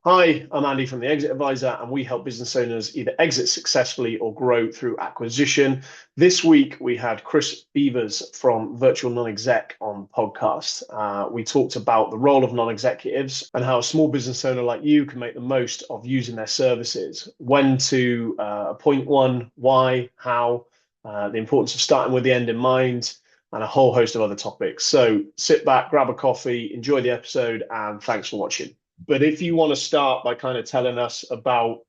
Hi, I'm Andy from the Exit Advisor, and we help business owners either exit successfully or grow through acquisition. This week, we had Chris Beevers from Virtual Non-Exec on podcast. We talked about the role of non-executives and how a small business owner like you can make the most of using their services, when to appoint one, why, how, the importance of starting with the end in mind, and a whole host of other topics. So sit back, grab a coffee, enjoy the episode, and thanks for watching. But if you want to start by kind of telling us about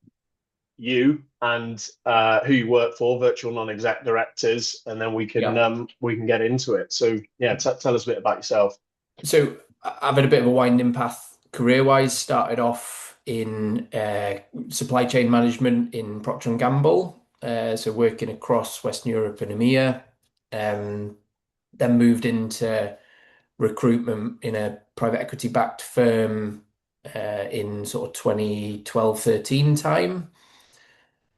you and who you work for, virtual non-exec directors, and then Yeah. we can get into it. So yeah, tell us a bit about yourself. So I've had a bit of a winding path career-wise. Started off in supply chain management in Procter and Gamble, so working across Western Europe and EMEA. Um, then moved into recruitment in a private equity-backed firm in sort of 2012, 13 time.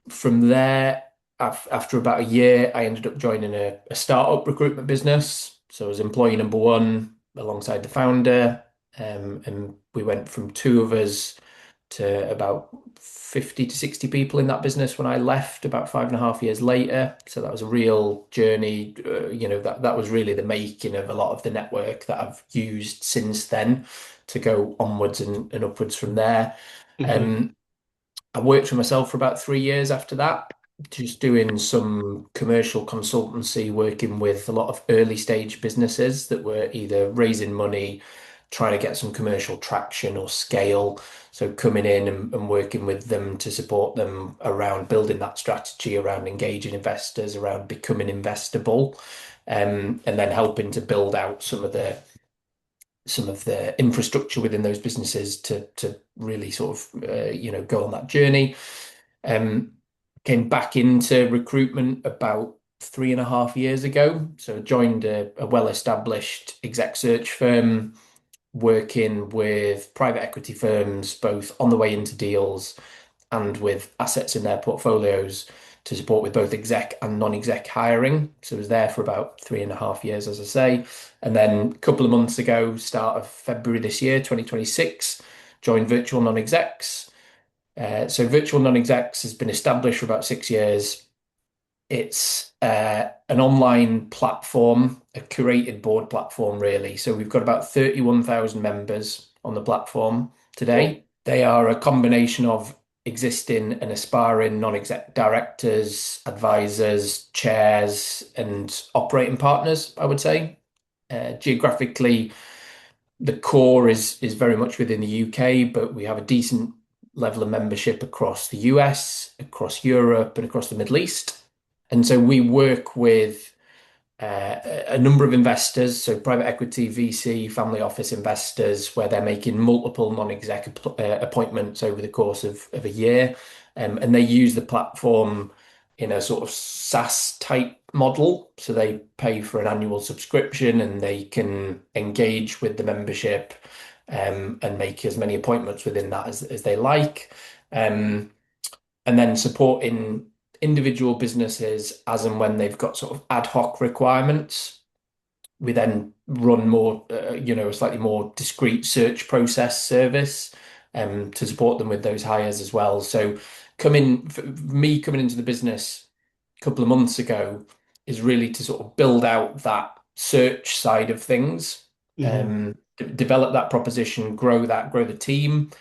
From there, after about a year, I ended up joining a startup recruitment business. So I was employee number one alongside the founder. And we went from two of us to about 50 to 60 people in that business when I left about 5.5 years later. So that was a real journey. That was really the making of a lot of the network that I've used since then to go onwards and upwards from there. Hmm. Um, I worked for myself for about 3 years after that, just doing some commercial consultancy, working with a lot of early stage businesses that were either raising money, trying to get some commercial traction or scale. So coming in and working with them to support them around building that strategy, around engaging investors, around becoming investable, and then helping to build out some of the infrastructure within those businesses to really sort of go on that journey. Um, Came back into recruitment about 3.5 years ago. So joined a well-established exec search firm working with private equity firms, both on the way into deals and with assets in their portfolios to support with both exec and non-exec hiring. So I was there for about 3.5 years, as I say. And then a couple of months ago, start of February this year, 2026, joined Virtual Non-Execs. So Virtual Non-Execs has been established for about 6 years. It's an online platform, a curated board platform, really. So we've got about 31,000 members on the platform Cool. today. They are a combination of existing and aspiring non-exec directors, advisors, chairs, and operating partners, I would say. Geographically, the core is very much within the UK, but we have a decent level of membership across the US, across Europe, and across the Middle East. And so we work with a number of investors, so private equity, VC, family office investors, where they're making multiple non-exec appointments over the course of a year. And they use the platform in a sort of SaaS type model. So they pay for an annual subscription and they can engage with the membership and make as many appointments within that as they like. Um, and then supporting individual businesses as and when they've got sort of ad hoc requirements. We then run more, a slightly more discreet search process service to support them with those hires as well. So for me coming into the business a couple of months ago is really to sort of build out that search side of things, Hmm. develop that proposition, grow the team,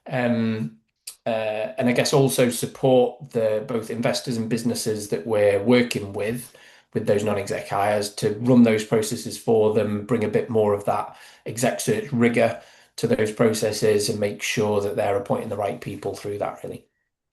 um, and I guess also support the both investors and businesses that we're working with those non-exec hires to run those processes for them, bring a bit more of that exec search rigor to those processes, and make sure that they're appointing the right people through that, really.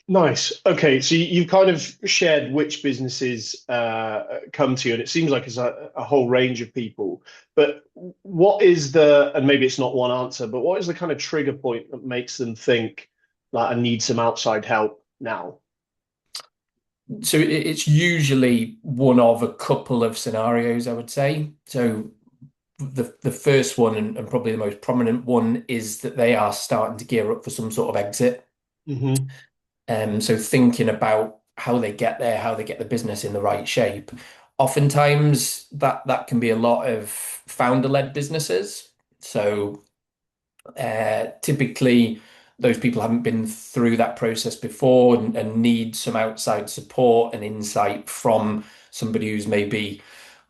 Nice. Okay, so you kind of shared which businesses come to you, and it seems like it's a whole range of people. But what is and maybe it's not one answer, but what is the kind of trigger point that makes them think like I need some outside help now? So it's usually one of a couple of scenarios, I would say. So the first one and probably the most prominent one is that they are starting to gear up for some sort of exit. Hmm. So thinking about how they get there, how they get the business in the right shape. Oftentimes that can be a lot of founder-led businesses. So typically those people haven't been through that process before and need some outside support and insight from somebody who's maybe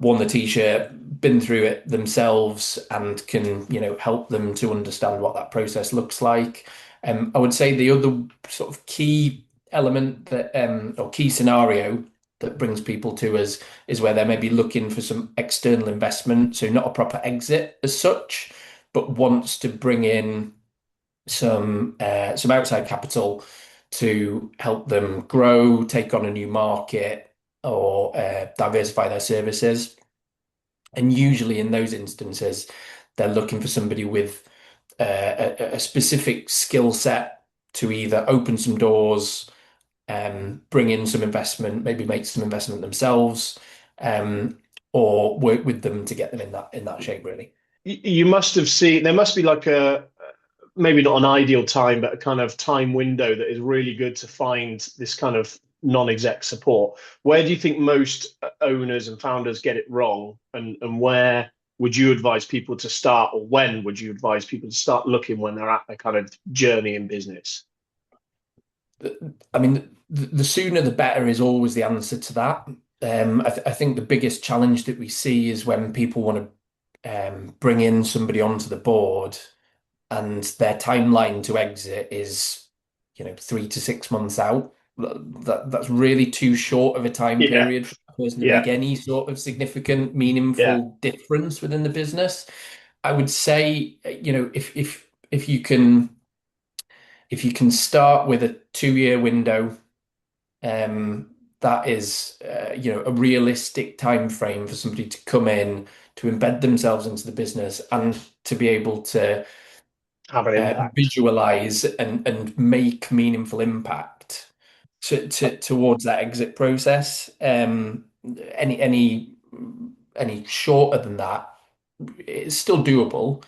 worn the t-shirt, been through it themselves, and can, help them to understand what that process looks like. I would say the other sort of key element that or key scenario that brings people to us is where they're maybe looking for some external investment, so not a proper exit as such, but wants to bring in some outside capital to help them grow, take on a new market, or diversify their services. And usually in those instances, they're looking for somebody with a specific skill set to either open some doors, bring in some investment, maybe make some investment themselves, or work with them to get them in that shape, really. You must have seen there must be like a maybe not an ideal time, but a kind of time window that is really good to find this kind of non-exec support. Where do you think most owners and founders get it wrong, and where would you advise people to start, or when would you advise people to start looking when they're at their kind of journey in business? I mean, the sooner the better is always the answer to that. I think the biggest challenge that we see is when people want to bring in somebody onto the board and their timeline to exit is, 3 to 6 months out. That's really too short of a time Yeah, period for a person to yeah, make any sort of significant, yeah. meaningful difference within the business. I would say, if you can start with a 2-year window, um, that is, a realistic time frame for somebody to come in, to embed themselves into the business, and to be able to Have an impact. visualize and make meaningful impact towards that exit process. Any any any shorter than that, it's still doable,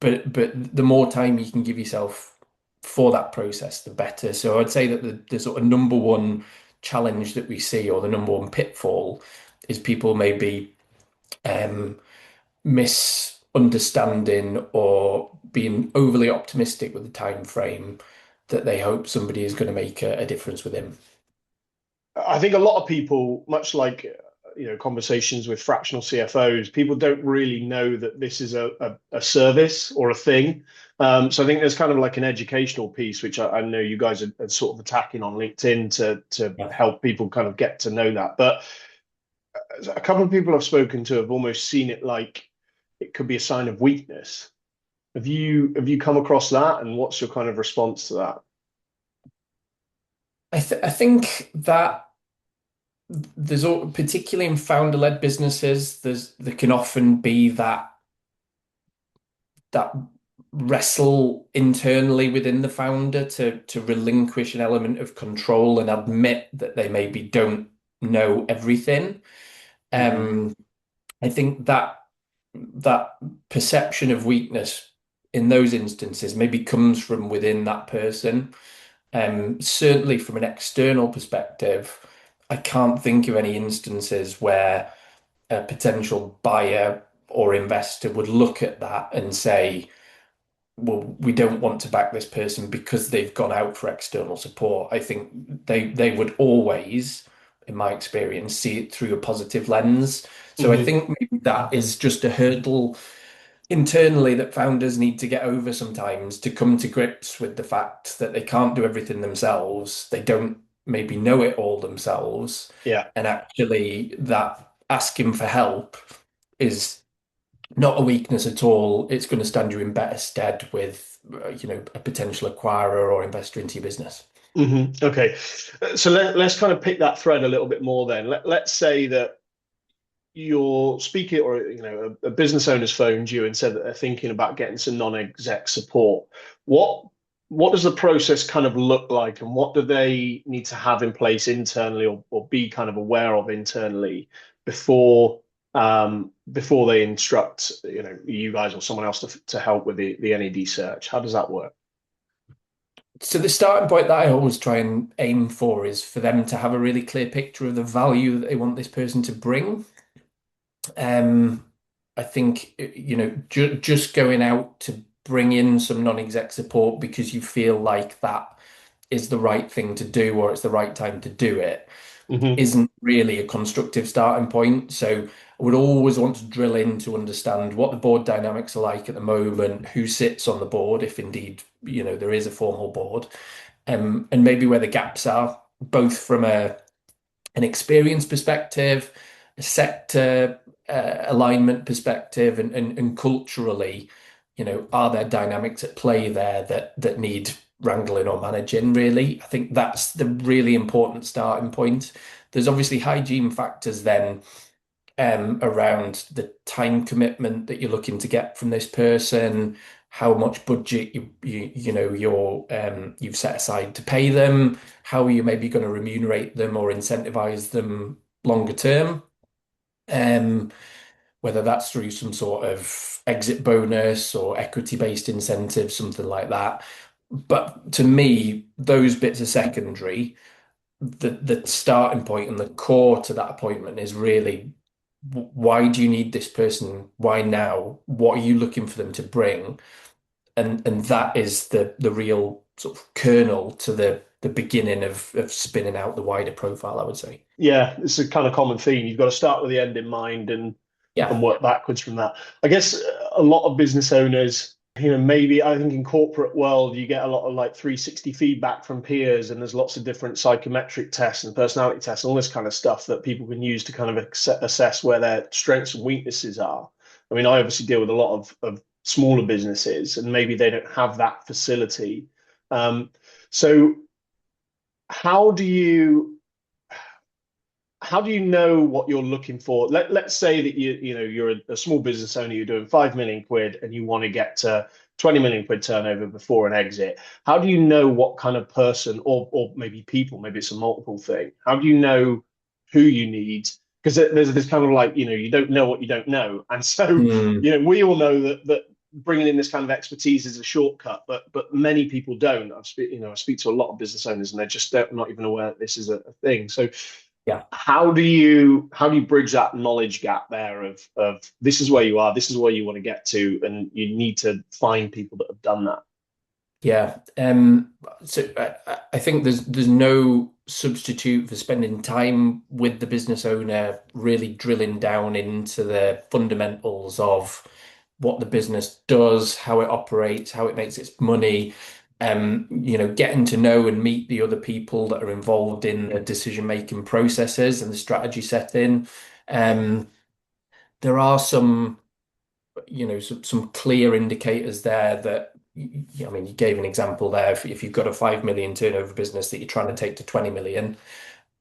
but the more time you can give yourself for that process, the better. So I'd say that the sort of number one challenge that we see, or the number one pitfall, is people maybe um, misunderstanding or being overly optimistic with the time frame that they hope somebody is going to make a difference with him. I think a lot of people, much like conversations with fractional CFOs, people don't really know that this is a service or a thing. So I think there's kind of like an educational piece, which I know you guys are sort of attacking on LinkedIn to Yeah. help people kind of get to know that. But a couple of people I've spoken to have almost seen it like it could be a sign of weakness. Have you come across that, and what's your kind of response to that? I think that particularly in founder-led businesses, there can often be that wrestle internally within the founder to relinquish an element of control and admit that they maybe don't know everything. Hmm. Um, I think that perception of weakness in those instances maybe comes from within that person. Certainly from an external perspective, I can't think of any instances where a potential buyer or investor would look at that and say, well, we don't want to back this person because they've gone out for external support. I think they would always, in my experience, see it through a positive lens. So I Hmm. think maybe that is just a hurdle internally that founders need to get over sometimes, to come to grips with the fact that they can't do everything themselves. They don't maybe know it all themselves. Yeah. And actually, that asking for help is not a weakness at all. It's going to stand you in better stead with, a potential acquirer or investor into your business. Okay. So let's kind of pick that thread a little bit more then. Let's say that you're speaking, or a business owner's phoned you and said that they're thinking about getting some non-exec support. What does the process kind of look like, and what do they need to have in place internally, or be kind of aware of internally before before they instruct you guys or someone else to help with the NED search? How does that work? So the starting point that I always try and aim for is for them to have a really clear picture of the value that they want this person to bring. Um, I think, just going out to bring in some non-exec support because you feel like that is the right thing to do or it's the right time to do it Hmm. isn't really a constructive starting point. So I would always want to drill in to understand what the board dynamics are like at the moment, who sits on the board, if indeed, there is a formal board, and maybe where the gaps are, both from an experience perspective, a sector alignment perspective, and culturally, are there dynamics at play there that need wrangling or managing, really? I think that's the really important starting point. There's obviously hygiene factors then around the time commitment that you're looking to get from this person, how much budget you've set aside to pay them, how are you maybe going to remunerate them or incentivize them longer term, um, whether that's through some sort of exit bonus or equity-based incentive, something like that. But to me, those bits are secondary. The starting point and the core to that appointment is really why do you need this person? Why now? What are you looking for them to bring? And that is the real sort of kernel to the beginning of spinning out the wider profile, I would say. Yeah, it's a kind of common theme. You've got to start with the end in mind and Yeah. work backwards from that. I guess a lot of business owners, maybe I think in corporate world you get a lot of like 360 feedback from peers, and there's lots of different psychometric tests and personality tests, all this kind of stuff that people can use to kind of assess where their strengths and weaknesses are. I mean, I obviously deal with a lot of smaller businesses, and maybe they don't have that facility. So how do you how do you know what you're looking for? Let's say that you're a small business owner, you're doing 5 million quid and you want to get to 20 million quid turnover before an exit. How do you know what kind of person or maybe people, maybe it's a multiple thing. How do you know who you need? Because there's this kind of like, you don't know what you don't know. And so, Mm, we all know that bringing in this kind of expertise is a shortcut, but many people don't. I speak to a lot of business owners and they're just not even aware that this is a thing. So yeah. how do you bridge that knowledge gap there of this is where you are, this is where you want to get to, and you need to find people that have done that. Yeah. So I think there's no substitute for spending time with the business owner, really drilling down into the fundamentals of what the business does, how it operates, how it makes its money, getting to know and meet the other people that are involved in the decision-making processes and the strategy setting. Um, there are some clear indicators there that, I mean, you gave an example there. If you've got a 5 million turnover business that you're trying to take to 20 million,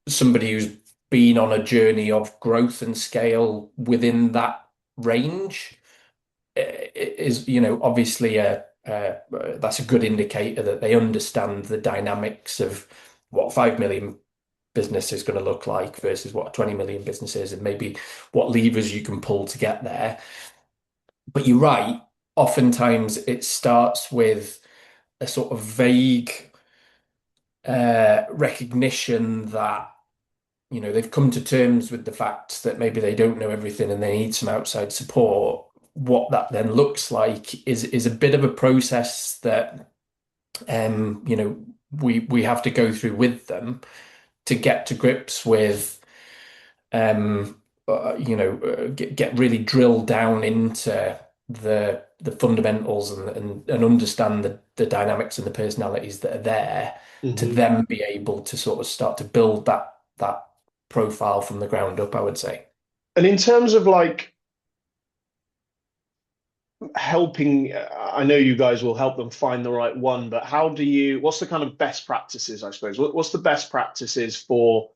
somebody who's been on a journey of growth and scale within that range is, obviously that's a good indicator that they understand the dynamics of what 5 million business is going to look like versus what a 20 million business is, and maybe what levers you can pull to get there. But you're right, oftentimes it starts with a sort of vague recognition that, they've come to terms with the fact that maybe they don't know everything and they need some outside support. What that then looks like is a bit of a process that we have to go through with them to get to grips with get really drilled down into the fundamentals and understand the dynamics and the personalities that are there to Hmm. then be able to sort of start to build that profile from the ground up, I would say. And in terms of like helping, I know you guys will help them find the right one, but what's the kind of best practices, I suppose? What's the best practices for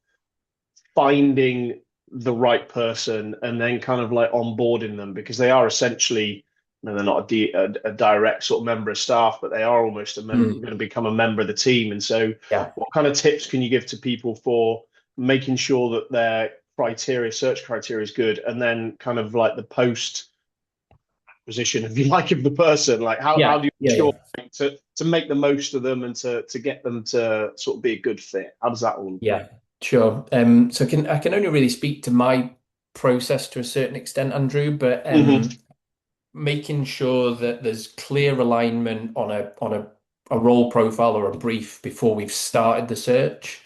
finding the right person and then kind of like onboarding them, because they are essentially, they're not a direct sort of member of staff, but they are almost Mm, going to become a member of the team. And so, yeah. what kind of tips can you give to people for making sure that their search criteria is good, and then kind of like the post position, if you like, of the person, like how Yeah. do you Yeah. ensure Yeah. to make the most of them and to get them to sort of be a good fit? How does that all? Yeah. Sure. So I can only really speak to my process to a certain extent, Andrew, but Hmm. making sure that there's clear alignment on a role profile or a brief before we've started the search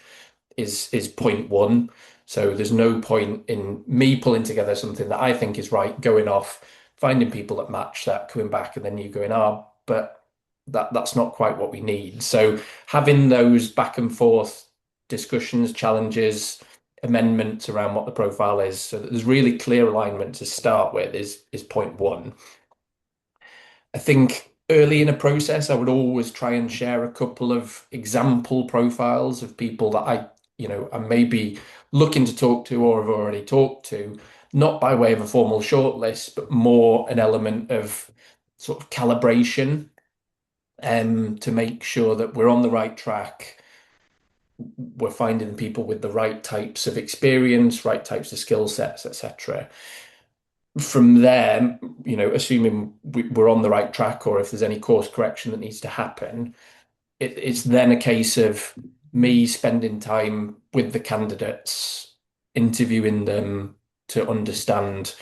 is point one. So there's no point in me pulling together something that I think is right, going off, finding people that match that, coming back, and then you going, but that's not quite what we need. So having those back and forth discussions, challenges, amendments around what the profile is, so that there's really clear alignment to start with is point one. I think early in a process, I would always try and share a couple of example profiles of people that I'm maybe looking to talk to or have already talked to, not by way of a formal shortlist, but more an element of sort of calibration, to make sure that we're on the right track. We're finding people with the right types of experience, right types of skill sets, etc. From there, assuming we're on the right track, or if there's any course correction that needs to happen, it's then a case of me spending time with the candidates, interviewing them to understand,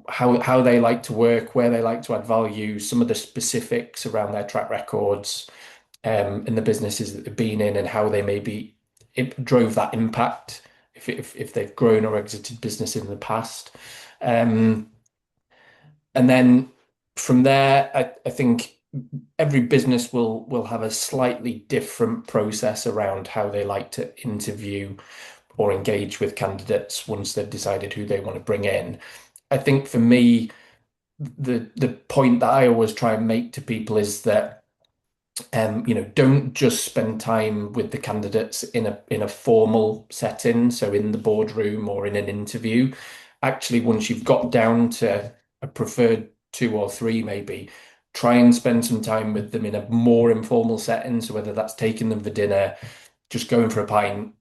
how they like to work, where they like to add value, some of the specifics around their track records, in the businesses that they've been in, and how they maybe it drove that impact if they've grown or exited business in the past. Um, and then from there, I think every business will have a slightly different process around how they like to interview or engage with candidates once they've decided who they want to bring in. I think for me, the point that I always try and make to people is that don't just spend time with the candidates in a formal setting, so in the boardroom or in an interview. Actually, once you've got down to a preferred two or three, maybe try and spend some time with them in a more informal setting. So whether that's taking them for dinner, just going for a pint,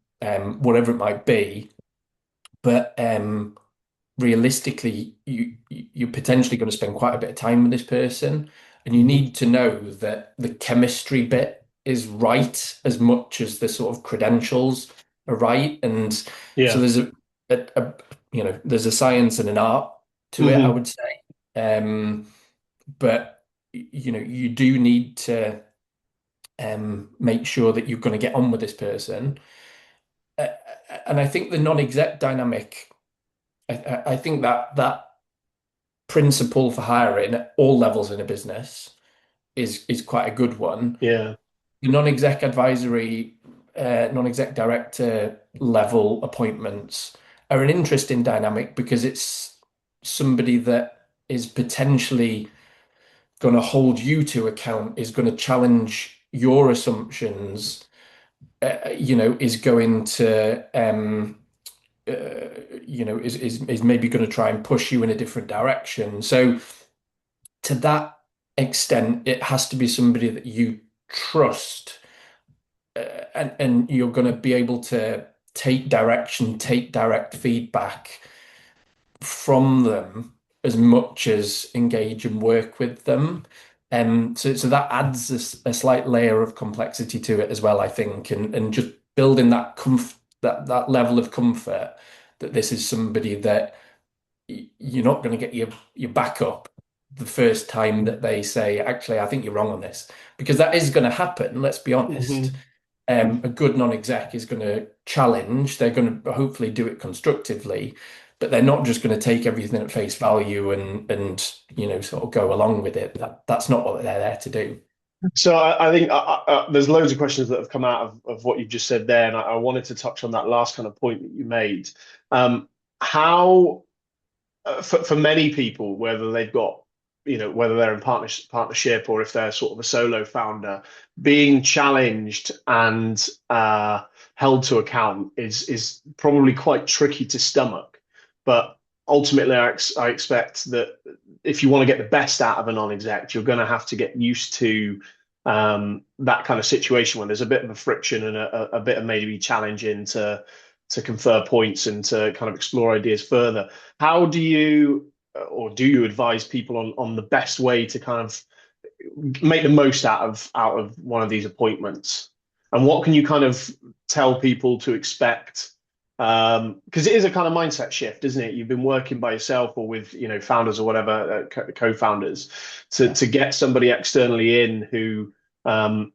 whatever it might be. But realistically, you're potentially going to spend quite a bit of time with this person, and you need to know that the chemistry bit is right as much as the sort of credentials are right. And so Yeah. there's a science and an art to it, I Hmm. would say. But you do need to make sure that you're going to get on with this person. Uh, and I think the non-exec dynamic, I think that principle for hiring at all levels in a business is quite a good one. Yeah. The non-exec advisory, non-exec director level appointments are an interesting dynamic because it's somebody that is potentially going to hold you to account, is going to challenge your assumptions, is going to is maybe going to try and push you in a different direction. So to that extent, it has to be somebody that you trust, and you're going to be able to take direction, take direct feedback from them as much as engage and work with them. So that adds a slight layer of complexity to it as well, I think, and just building that level of comfort that this is somebody that you're not going to get your back up the first time that they say, actually, I think you're wrong on this, because that is going to happen. Let's be honest. Hmm. A good non-exec is going to challenge. They're going to hopefully do it constructively, but they're not just going to take everything at face value and sort of go along with it. That's not what they're there to do. So I think there's loads of questions that have come out of what you've just said there, and I wanted to touch on that last kind of point that you made. How for many people, whether they've got, whether they're in partnership or if they're sort of a solo founder, being challenged and held to account is probably quite tricky to stomach. But ultimately, I expect that if you want to get the best out of a non-exec, you're going to have to get used to that kind of situation when there's a bit of a friction and a bit of maybe challenging to confer points and to kind of explore ideas further. How do you, or do you advise people on the best way to kind of make the most out of one of these appointments? And what can you kind of tell people to expect Because it is a kind of mindset shift, isn't it? You've been working by yourself or with, founders or whatever, co-founders, Yeah. to get somebody externally in who um,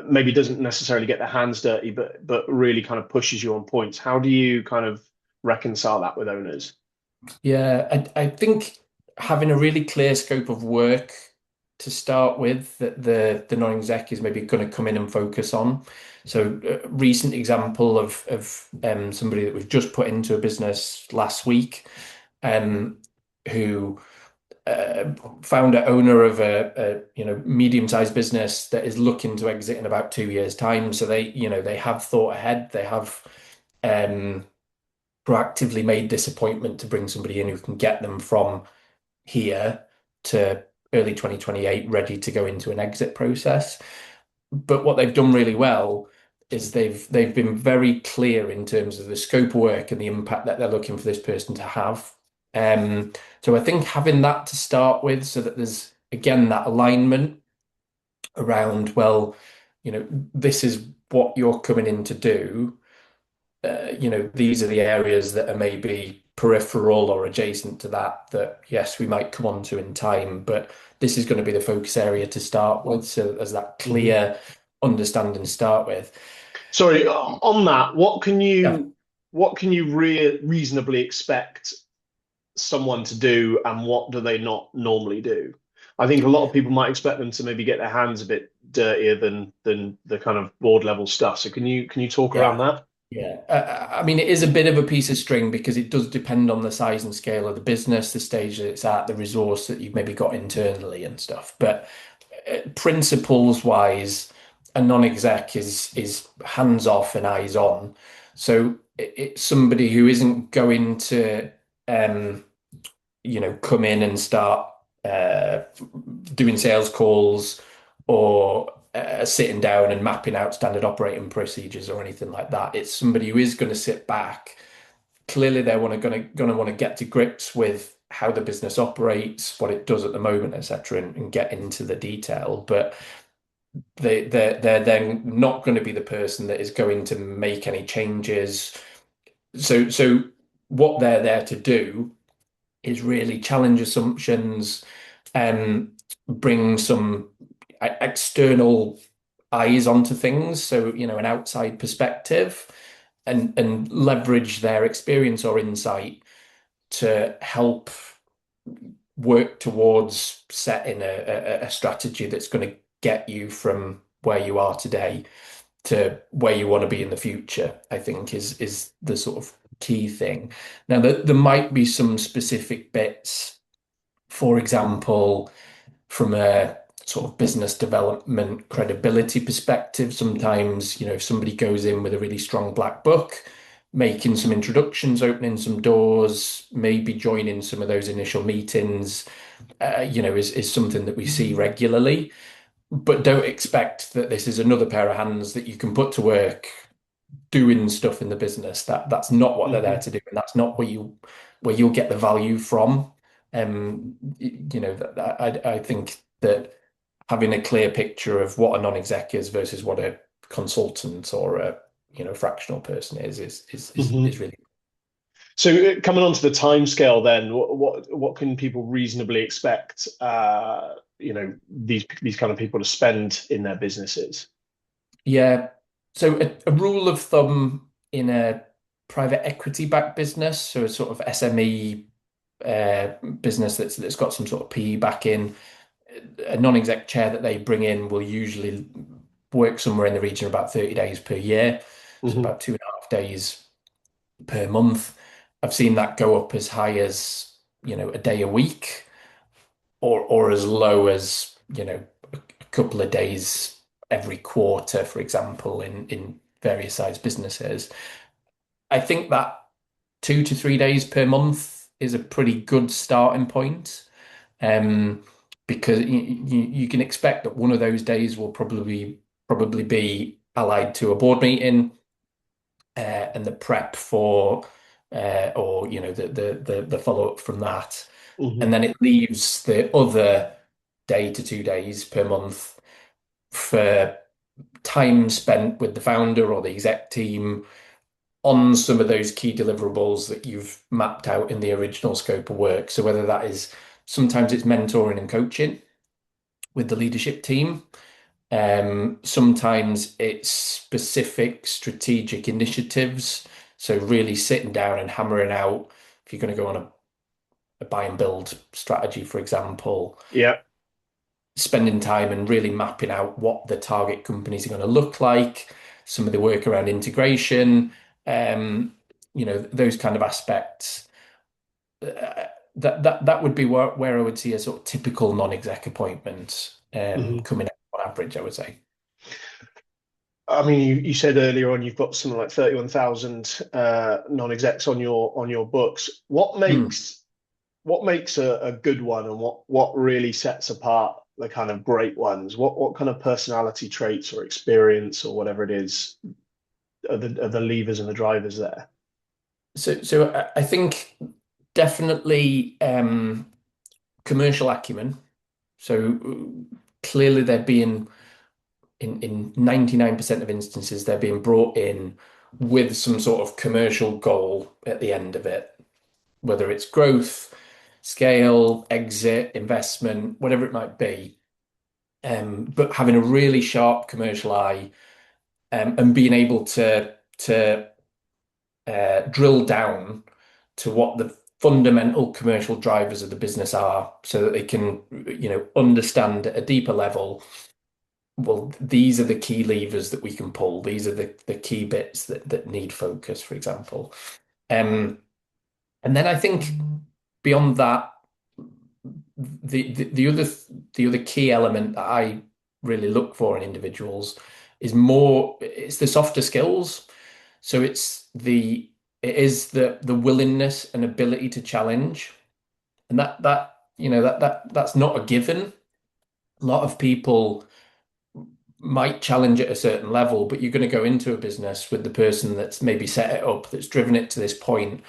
maybe doesn't necessarily get their hands dirty, but really kind of pushes you on points. How do you kind of reconcile that with owners? Yeah, I think having a really clear scope of work to start with that the non-exec is maybe going to come in and focus on. So a recent example of somebody that we've just put into a business last week, um, who uh, founder owner of a medium-sized business that is looking to exit in about 2 years' time. So they have thought ahead. They have um proactively made this appointment to bring somebody in who can get them from here to early 2028 ready to go into an exit process. But what they've done really well is they've been very clear in terms of the scope of work and the impact that they're looking for this person to have. Um, so I think having that to start with, so that there's again that alignment around, well, this is what you're coming in to do. These are the areas that are maybe peripheral or adjacent to that, yes, we might come on to in time, but this is going to be the focus area to start with. So as that Mhm. clear understanding to start with. Sorry, on that, Yeah. what can you reasonably expect someone to do, and what do they not normally do? I think a lot of people might expect them to maybe get their hands a bit dirtier than the kind of board level stuff. So can you talk around Yeah. that? Yeah. I mean, it is a bit of a piece of string because it does depend on the size and scale of the business, the stage that it's at, the resource that you've maybe got internally and stuff. But principles wise, a non-exec is hands off and eyes on. So it's somebody who isn't going to um, come in and start uh, doing sales calls or sitting down and mapping out standard operating procedures or anything like that. It's somebody who is going to sit back. Clearly, they're going to want to get to grips with how the business operates, what it does at the moment, etc., and get into the detail. But they're then not going to be the person that is going to make any changes. So what they're there to do is really challenge assumptions and bring some external eyes onto things. So, an outside perspective and leverage their experience or insight to help work towards setting a strategy that's going to get you from where you are today to where you want to be in the future, I think is the sort of key thing. Now, there might be some specific bits, for example, from a sort of business development credibility perspective. Sometimes, if somebody goes in with a really strong black book, making some introductions, opening some doors, maybe joining some of those initial meetings, is something that we see regularly. But don't expect that this is another pair of hands that you can put to work doing stuff in the business. That's not what they're there Hmm. to do, and that's not where you'll get the value from. I think that having a clear picture of what a non-exec is versus what a consultant or a fractional person is Hmm. really. So coming on to the time scale, then what can people reasonably expect? These kind of people to spend in their businesses. Yeah. So a rule of thumb in a private equity backed business, so a sort of SME business that's got some sort of PE back in, a non-exec chair that they bring in will usually work somewhere in the region of about 30 days per year. So Hmm. about 2.5 days per month. I've seen that go up as high as, a day a week or as low as, a couple of days every quarter, for example, in various size businesses. I think that 2 to 3 days per month is a pretty good starting point. Um, because you can expect that one of those days will probably be allied to a board meeting, and the prep for or the follow up from that, and Hmm. then it leaves the other day to 2 days per month for time spent with the founder or the exec team on some of those key deliverables that you've mapped out in the original scope of work. So whether that is sometimes it's mentoring and coaching with the leadership team. Sometimes it's specific strategic initiatives. So really sitting down and hammering out if you're going to go on a buy and build strategy, for example, Yeah. spending time and really mapping out what the target companies are going to look like, some of the work around integration, those kind of aspects. That would be where I would see a sort of typical non-exec appointment Mhm. coming out on average, I would say. I mean, you said earlier on you've got something like 31,000 non-execs on your books. Hmm. What makes a good one, and what really sets apart the kind of great ones? What kind of personality traits or experience or whatever it is are the levers and the drivers there? So I think definitely commercial acumen. So clearly they're being in 99% of instances, they're being brought in with some sort of commercial goal at the end of it, whether it's growth, scale, exit, investment, whatever it might be. But having a really sharp commercial eye, and being able to drill down to what the fundamental commercial drivers of the business are so that they can, understand at a deeper level, well, these are the key levers that we can pull. These are the key bits that need focus, for example. Um, and then I think beyond that, the other key element that I really look for in individuals is more it's the softer skills. So it is the willingness and ability to challenge. And that's not a given. A lot of people might challenge at a certain level, but you're going to go into a business with the person that's maybe set it up, that's driven it to this point.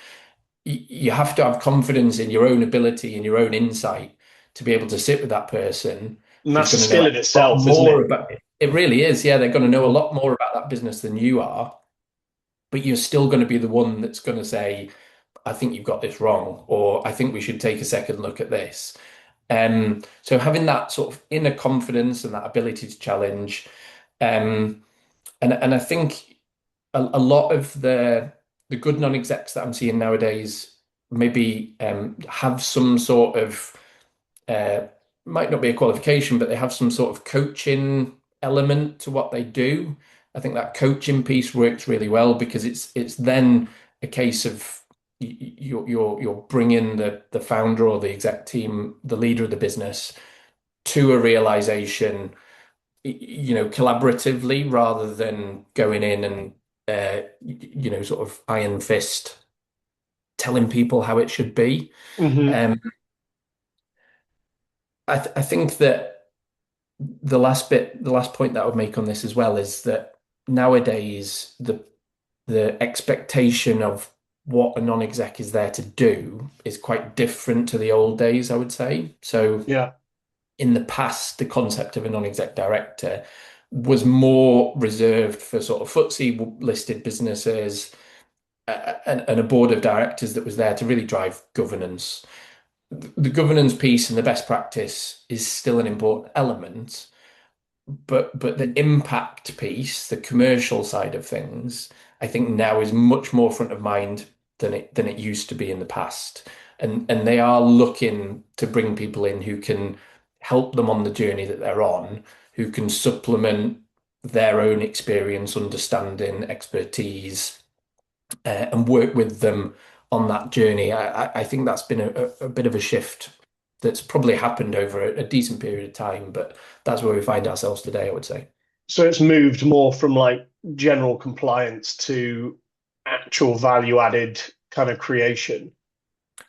You have to have confidence in your own ability and your own insight to be able to sit with that person And who's that's a going to know skill in a lot itself, isn't more it? about it. It really is. Yeah, they're going to know a Mhm. lot more about that business than you are, but you're still going to be the one that's going to say, I think you've got this wrong, or I think we should take a second look at this. So having that sort of inner confidence and that ability to challenge, um, and I think a lot of the good non-execs that I'm seeing nowadays maybe have some sort of uh, might not be a qualification, but they have some sort of coaching element to what they do. I think that coaching piece works really well because it's then a case of you're bringing the founder or the exec team, the leader of the business, to a realization, collaboratively rather than going in and sort of iron fist telling people how it should be. Hmm. Um, I think that the last point that I would make on this as well is that nowadays the expectation of what a non-exec is there to do is quite different to the old days, I would say. So Yeah. in the past, the concept of a non-exec director was more reserved for sort of FTSE listed businesses, and a board of directors that was there to really drive governance. The governance piece and the best practice is still an important element, but the impact piece, the commercial side of things, I think now is much more front of mind than it used to be in the past. And they are looking to bring people in who can help them on the journey that they're on, who can supplement their own experience, understanding, expertise, and work with them on that journey. I think that's been a bit of a shift that's probably happened over a decent period of time, but that's where we find ourselves today, I would say. So it's moved more from like general compliance to actual value added kind of creation.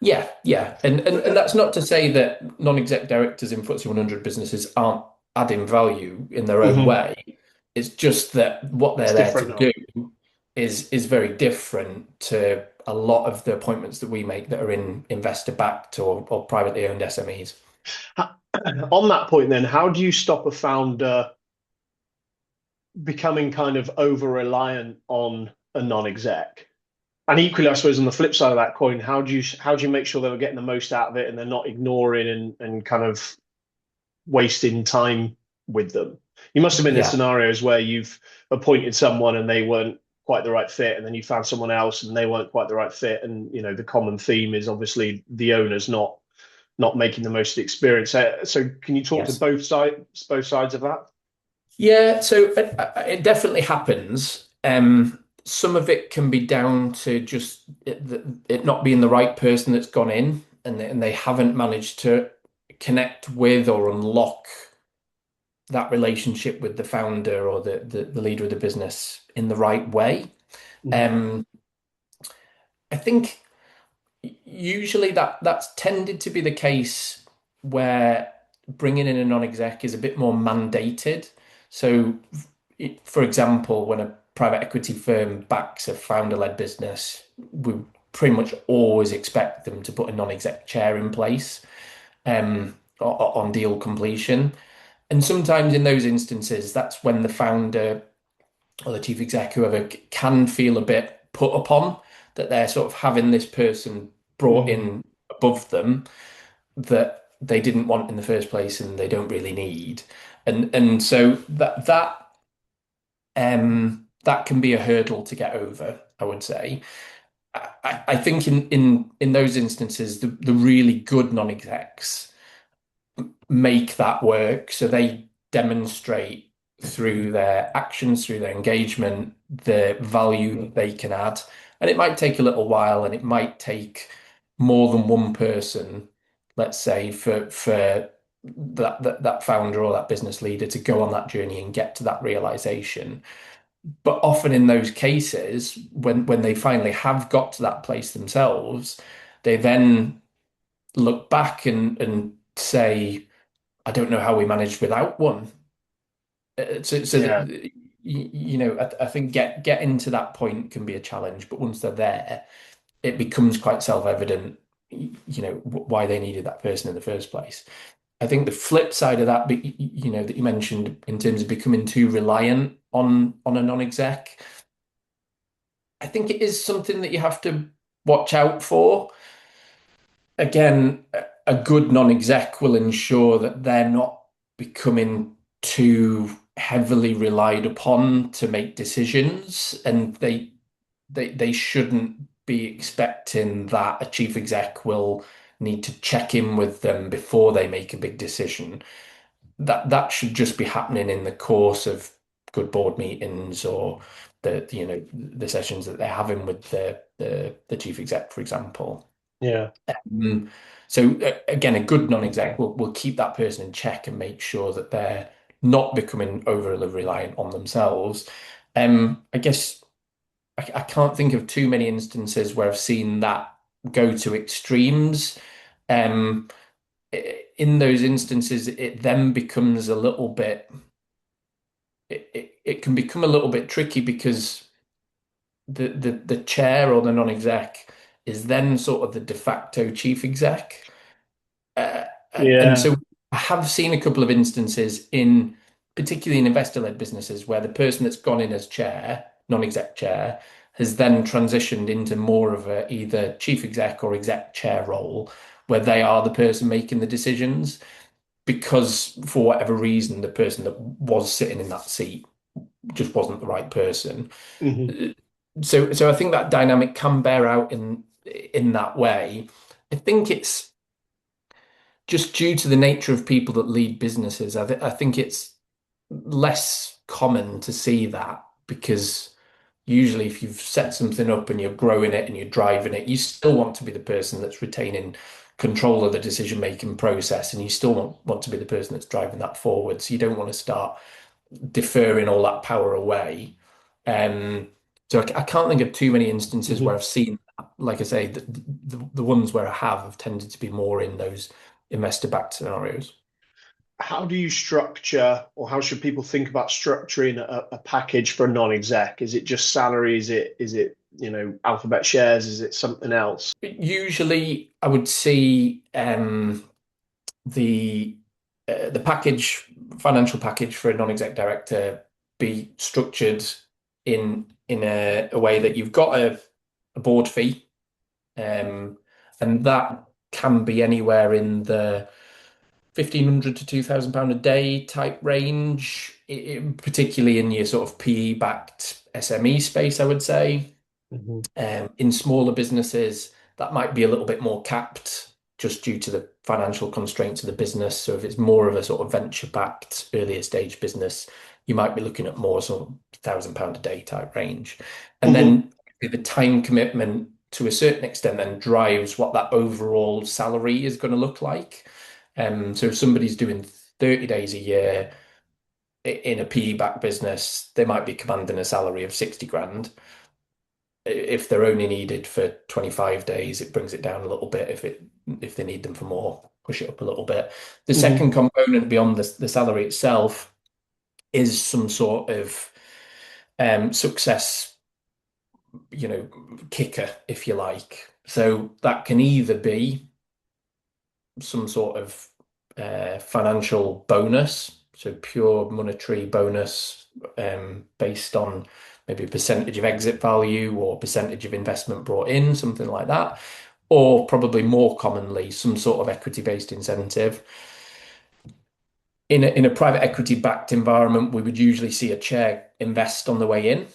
Yeah, yeah. And that's not to say that non-exec directors in FTSE 100 businesses aren't adding value in their own Hmm. way. It's just that what they're It's there different to now. do is very different to a lot of the appointments that we make that are in investor backed or privately owned SMEs. On that point, then, how do you stop a founder becoming kind of over reliant on a non-exec? And equally, I suppose on the flip side of that coin, how do you make sure they were getting the most out of it and they're not ignoring and kind of wasting time with them? You must have been in Yeah, scenarios where you've appointed someone and they weren't quite the right fit, and then you found someone else and they weren't quite the right fit. And the common theme is obviously the owner's not making the most of the experience. So can you talk to yes. both sides of that? Yeah, so it definitely happens. Some of it can be down to just it not being the right person that's gone in, and they haven't managed to connect with or unlock that relationship with the founder or the leader of the business in the right way. Mhm. Um, I think usually that's tended to be the case where bringing in a non-exec is a bit more mandated. So, for example, when a private equity firm backs a founder-led business, we pretty much always expect them to put a non-exec chair in place on deal completion. And sometimes in those instances, that's when the founder or the chief exec, whoever, can feel a bit put upon that they're sort of having this person brought Mm. in above them that they didn't want in the first place and they don't really need. And so that can be a hurdle to get over, I would say. I think in those instances, the really good non-execs make that work. So they demonstrate through their actions, through their engagement, the value that they can add. And it might take a little while, and it might take more than one person, let's say, for that founder or that business leader to go on that journey and get to that realization. But often in those cases, when they finally have got to that place themselves, they then look back and say, I don't know how we managed without one. So Yeah, that I think getting to that point can be a challenge, but once they're there, it becomes quite self-evident, why they needed that person in the first place. I think the flip side of that, that you mentioned in terms of becoming too reliant on a non-exec, I think it is something that you have to watch out for. Again, a good non-exec will ensure that they're not becoming too heavily relied upon to make decisions, and they shouldn't be expecting that a chief exec will need to check in with them before they make a big decision. That should just be happening in the course of good board meetings or the sessions that they're having with the chief exec, for example. yeah. Mm. So again, a good non-exec will keep that person in check and make sure that they're not becoming overly reliant on themselves. I guess I can't think of too many instances where I've seen that go to extremes. Um, in those instances, it then becomes a little bit. It can become a little bit tricky because the chair or the non-exec is then sort of the de facto chief exec. Uh, and Yeah. so I have seen a couple of instances particularly in investor-led businesses, where the person that's gone in as chair, non-exec chair, has then transitioned into more of a either chief exec or exec chair role, where they are the person making the decisions because for whatever reason, the person that was sitting in that seat just wasn't the right person. Mhm. So I think that dynamic can bear out in that way. I think it's just due to the nature of people that lead businesses. I think it's less common to see that because usually if you've set something up and you're growing it and you're driving it, you still want to be the person that's retaining control of the decision-making process, and you still want to be the person that's driving that forward. So you don't want to start deferring all that power away. Um, so I can't think of too many instances where Mhm. I've seen that. Like I say, the ones where I have tended to be more in those investor-backed scenarios. How do you structure, or how should people think about structuring a package for a non-exec? Is it just salary? Is it alphabet shares? Is it something else? Usually, I would see the the financial package for a non-exec director be structured in a way that you've got a board fee, and that can be anywhere in the 1,500 to £2,000 a day type range, particularly in your sort of PE-backed SME space, I would say. Mhm. In smaller businesses, that might be a little bit more capped just due to the financial constraints of the business. So if it's more of a sort of venture-backed earlier stage business, you might be looking at more sort of £1,000 a day type range. And Mhm. then the time commitment to a certain extent then drives what that overall salary is going to look like. So if somebody's doing 30 days a year in a PE-backed business, they might be commanding a salary of 60 grand. If they're only needed for 25 days, it brings it down a little bit. If they need them for more, push it up a little bit. The Mhm. second component beyond the salary itself is some sort of success, kicker, if you like. So that can either be some sort of financial bonus, so pure monetary bonus based on maybe a percentage of exit value or percentage of investment brought in, something like that, or probably more commonly, some sort of equity-based incentive. In a private equity-backed environment, we would usually see a chair invest on the way in.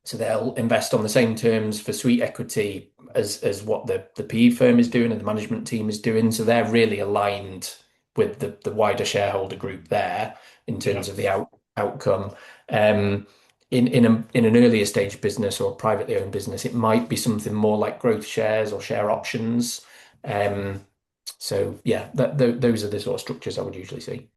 So they'll invest on the same terms for sweet equity as what the PE firm is doing and the management team is doing. So they're really aligned with the wider shareholder group there in Yeah. terms of the outcome. Um, in an earlier stage business or privately owned business, it might be something more like growth shares or share options. So yeah, those are the sort of structures I would usually see.